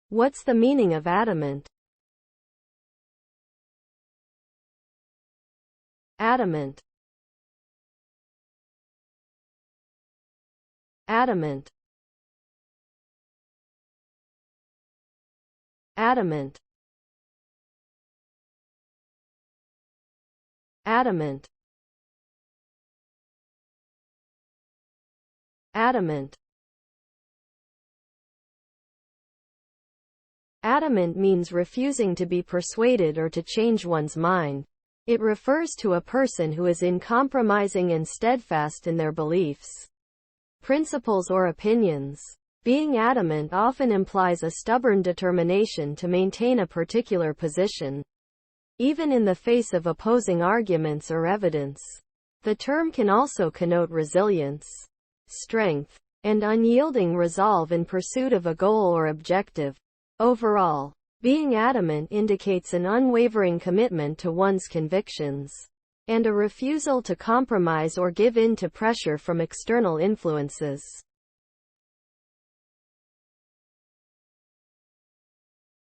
What's the meaning of adamant? Adamant. Adamant. Adamant. Adamant. Adamant. Adamant means refusing to be persuaded or to change one's mind. It refers to a person who is uncompromising and steadfast in their beliefs, principles or opinions. Being adamant often implies a stubborn determination to maintain a particular position, even in the face of opposing arguments or evidence. The term can also connote resilience, strength, and unyielding resolve in pursuit of a goal or objective. Overall, being adamant indicates an unwavering commitment to one's convictions, and a refusal to compromise or give in to pressure from external influences.